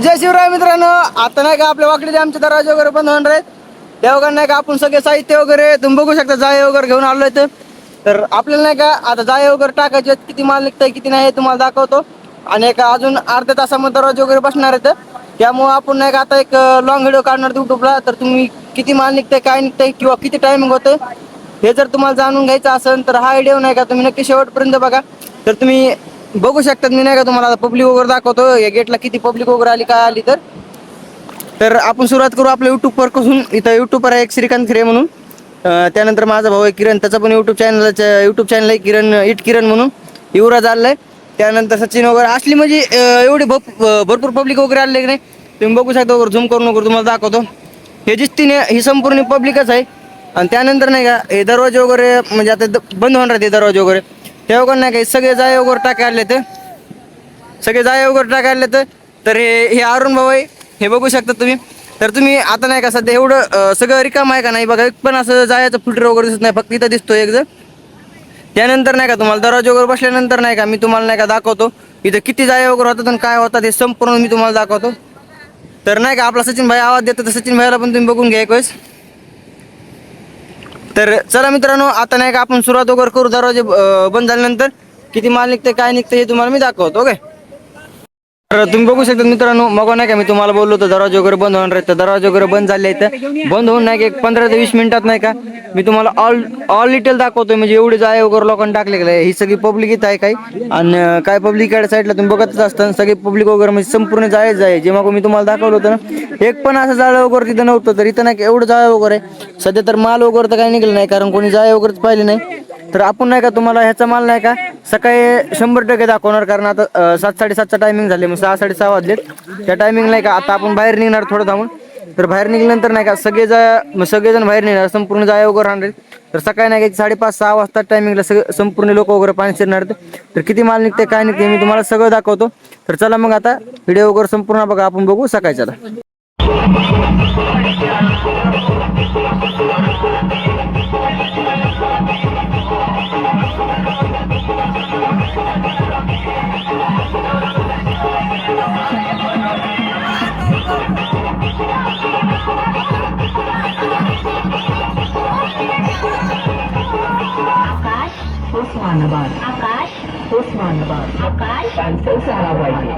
जय शिवराय मित्रांनो. आता नाही का आपल्या वाकडीचे आमचे दरवाजे वगैरे बंद होणार आहेत. तेव्हा नाही का आपण सगळे साहित्य वगैरे तुम्ही बघू शकता, जाळे वगैरे घेऊन आलोय. तर आपल्याला नाही का आता जाळे वगैरे टाकायचे, किती माल निघतंय किती नाही हे तुम्हाला दाखवतो. आणि एक अजून अर्ध्या तासामध्ये दरवाजे वगैरे बसणार आहेत. त्यामुळे आपण नाही का आता एक लॉंग व्हिडिओ काढणार युट्यूबला. तर तुम्ही किती माल निघतंय काय निघतंय किंवा किती टायमिंग होतं हे जर तुम्हाला जाणून घ्यायचं असेल तर हा व्हिडिओ नाही का तुम्ही नक्की शेवटपर्यंत बघा. तर तुम्ही बघू शकता मी नाही का तुम्हाला पब्लिक वगैरे दाखवतो, या गेटला किती पब्लिक वगैरे आली काय आली. तर आपण सुरुवात करू आपल्या युट्यूबवर पासून. इथं युट्यूबर आहे एक श्रीकांत खरे म्हणून. त्यानंतर माझा भाऊ आहे किरण, त्याचा पण युट्यूब चॅनल आहे किरण इट किरण म्हणून. युवराज आलाय. त्यानंतर सचिन वगैरे असली म्हणजे एवढी भरपूर पब्लिक वगैरे आले की नाही तुम्ही बघू शकता. वगैरे झूम करून वगैरे तुम्हाला दाखवतो. हे दिसतीने ही संपूर्ण पब्लिकच आहे. आणि त्यानंतर नाही का हे दरवाजे वगैरे म्हणजे आता बंद होणार आहेत दरवाजे वगैरे. तेव्हा नाही का सगळे जाळे वगैरे टाकायले तर हे अरुण भाऊ आहे. हे बघू शकता तुम्ही. तर तुम्ही आता नाही का सध्या एवढं सगळं रिकाम आहे का नाही बघा. एक पण असं जायचं फिल्टर वगैरे दिसत नाही, फक्त इथं दिसतोय एक जण. त्यानंतर नाही का तुम्हाला दरवाजे वगैरे बसल्यानंतर नाही का मी तुम्हाला नाही का दाखवतो इथं किती जाळे वगैरे होतात आणि काय होतात हे संपूर्ण मी तुम्हाला दाखवतो. तर नाही का आपला सचिन भाई आवाज देतो, तर सचिन भाईला पण तुम्ही बघून घ्या एक वेळेस. तर चला मित्रांनो, आता नाही का आपण सुरुवात वगैरे करू. दरवाजे बंद झाल्यानंतर किती माल निघते काय निघते हे तुम्हाला मी दाखवतो. ओके. तर तुम्ही बघू शकता मित्रांनो, मग नाही का मी तुम्हाला बोललो होतो दरवाजे वगैरे बंद होणार आहेत. तर दरवाजे वगैरे बंद झाले आहेत. बंद होऊन नाही का एक 15 ते 20 मिनिटात नाही का मी तुम्हाला ऑल डिटेल दाखवतोय. म्हणजे एवढे जाळे वगैरे लोकांनी टाकले गेले. ही सगळी पब्लिक इथं आहे काही. आणि काय पब्लिक साईडला तुम्ही बघतच असताना सगळी पब्लिक वगैरे म्हणजे संपूर्ण जाळेच आहे. जे मग मी तुम्हाला दाखवलं होतं ना, एक पण असं जाळं वगैरे तिथं नव्हतं. तर इथं नाही का एवढं जाळं वगैरे सध्या तर माल वगैरे तर काही निघलं नाही, कारण कोणी जाळे वगैरेच पाहिले नाही. तर आपण नाही का तुम्हाला ह्याचा माल नाही का सकाळी 100% दाखवणार, कारण आता 7-7:30चा टायमिंग झाले, मग 6-6:30 वाजलेत. त्या टायमिंग नाही का आता आपण बाहेर निघणार थोडं थांबून. तर बाहेर निघाल्यानंतर नाही का सगळेजण बाहेर निघणार, संपूर्ण जाळे वगैरे राहणार. तर सकाळी नाही का 5:30-6 वाजता टायमिंगला संपूर्ण लोक वगैरे पाणी शिरणार. तर किती माल निघते काय निघते मी तुम्हाला सगळं दाखवतो. तर चला मग आता व्हिडिओ वगैरे संपूर्ण बघा, आपण बघू सकाळच्या. उस्मानाबाद आकाश, उस्मानाबाद आकाश, कॅन्सल झाला पाहिजे.